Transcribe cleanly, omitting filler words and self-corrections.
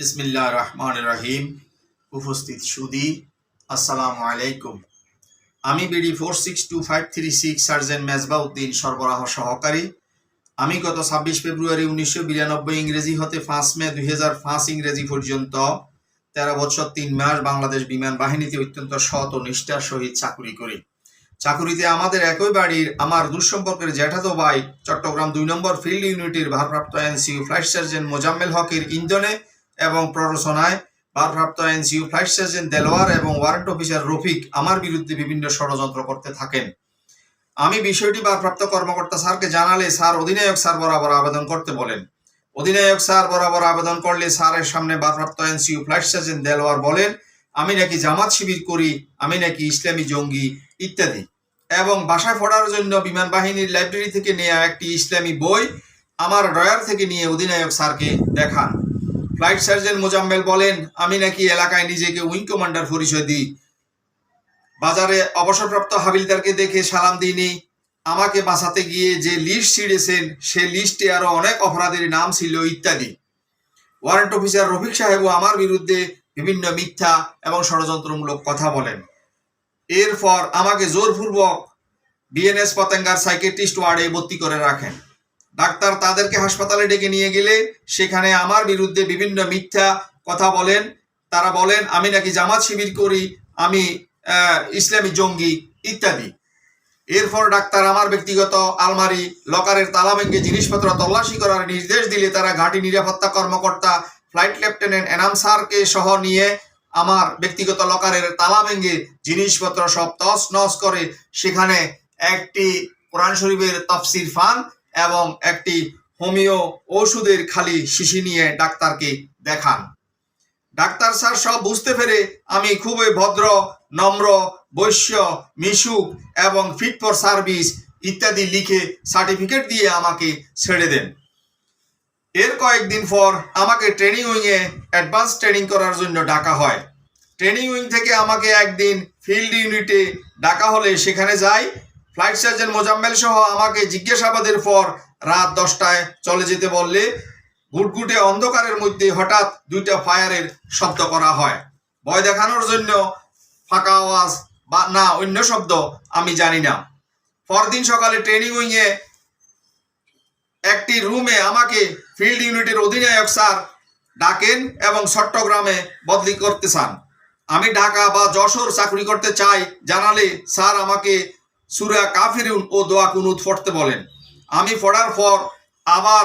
বিসমিল্লাহির রহমানির রহিম। উপস্থিত সুধী, আসসালামু আলাইকুম। আমি বিডি 462536 সার্জেন্ট মেজবাউদ্দিন সরবরাহ সহকারী। আমি গত 26 ফেব্রুয়ারি 1992 ইংরেজি হতে 5 মে 2005 ইংরেজি পর্যন্ত 13 বছর 3 মাস বাংলাদেশ বিমান বাহিনীতে অত্যন্ত সৎ ও নিষ্ঠার সহিত চাকুরি করি। চাকুরিতে আমাদের একই বাড়ির আমার দুঃসম্পর্কের জ্যাঠাতো ভাই চট্টগ্রাম 2 নম্বর ফিল্ড ইউনিটের ভারপ্রাপ্ত এনসিইউ ফ্লাইট সার্জেন্ট মোজাম্মেল হকের ইন্ধনে এবং প্ররোচনায় ভারপ্রাপ্ত এনসিইউ ফ্লাইট সার্জেন্ট দেলোয়ার এবং ওয়ারেন্ট অফিসার রফিক আমার বিরুদ্ধে বিভিন্ন ষড়যন্ত্র করতে থাকেন। আমি বিষয়টি ভারপ্রাপ্ত কর্মকর্তা স্যারকে জানালে স্যার অধিনায়ক স্যার বরাবর আবেদন করতে বলেন। অধিনায়ক স্যার বরাবর আবেদন করলে স্যারের সামনে ভারপ্রাপ্ত এনসিইউ ফ্লাইট সার্জেন্ট দেলোয়ার বলেন আমি নাকি জামাত শিবির করি, আমি নাকি ইসলামী জঙ্গি ইত্যাদি, এবং বাসায় পড়ার জন্য বিমান বাহিনীর লাইব্রেরি থেকে নেওয়া একটি ইসলামী বই আমার ড্রয়ার থেকে নিয়ে অধিনায়ক স্যারকে দেখান। ফ্লাইট সার্জেন্ট মোজাম্মেল বলেন আমি নাকি এলাকায় নিজেকে উইং কমান্ডার পরিচয় দিই, বাজারে অবসরপ্রাপ্ত হাবিলদারকে দেখে সালাম দিইনি, আমাকে বাঁচাতে গিয়ে যে লিস্ট ছিঁড়েছেন সে লিস্টে আরো অনেক অপরাধের নাম ছিল ইত্যাদি। ওয়ারেন্ট অফিসার রফিক সাহেবও আমার বিরুদ্ধে বিভিন্ন মিথ্যা এবং ষড়যন্ত্রমূলক কথা বলেন। এরপর আমাকে জোরপূর্বক বিএনএস পতেঙ্গার সাইকিয়াট্রিস্ট ওয়ার্ডে ভর্তি করে রাখেন। ডাক্তার তাদেরকে হাসপাতালে ডেকে নিয়ে গেলে সেখানে আমার বিরুদ্ধে বিভিন্ন মিথ্যা কথা বলেন। তারা বলেন আমি নাকি জামাত শিবির করি, আমি ইসলামী জঙ্গি ইত্যাদি। এরপর ডাক্তার আমার ব্যক্তিগত আলমারি লকারের তালা ভেঙে জিনিসপত্র তল্লাশি করার নির্দেশ দিলে তারা ঘাঁটি নিরাপত্তা কর্মকর্তা ফ্লাইট লেফটেন্যান্ট এনাম স্যারকে সহ নিয়ে আমার ব্যক্তিগত লকারের তালা ভেঙে জিনিসপত্র সব তছ নছ করে সেখানে একটি কোরআন শরীফের তাফসির ফান এবং একটি হোমিও ওষুধের খালি শিশি নিয়ে ডাক্তারকে দেখান। ডাক্তার স্যার সব বুঝতে পেরে আমি খুবই ভদ্র, নম্র, বৈশ্য, মিশুক এবং ফিট ফর সার্ভিস ইত্যাদি লিখে সার্টিফিকেট দিয়ে আমাকে ছেড়ে দেন। এর কয়েকদিন পর আমাকে ট্রেনিং উইংয়ে অ্যাডভান্স ট্রেনিং করার জন্য ডাকা হয়। ট্রেনিং উইং থেকে আমাকে একদিন ফিল্ড ইউনিটে ডাকা হলে সেখানে যাই। ফ্লাইট সার্জেন্ট মোজাম্মেল সহ আমাকে জিজ্ঞাসাবাদের পর রাত 10টায় চলে যেতে বললে গুটগুটে অন্ধকারের মধ্যে হঠাৎ 2টা ফায়ারের শব্দ করা হয়। ভয় দেখানোর জন্য ফাঁকা আওয়াজ বা না অন্য শব্দ আমি জানি না। পরদিন সকালে ট্রেনিং উইংয়ে একটি রুমে আমাকে ফিল্ড ইউনিটের অধিনায়ক স্যার ডাকেন এবং চট্টগ্রামে বদলি করতে চান। আমি ঢাকা বা যশোর চাকরি করতে চাই জানালে স্যার আমাকে সূরা কাফিরুন ও দোয়া কুনুত পড়তে বলেন। আমি পড়ার পর আবার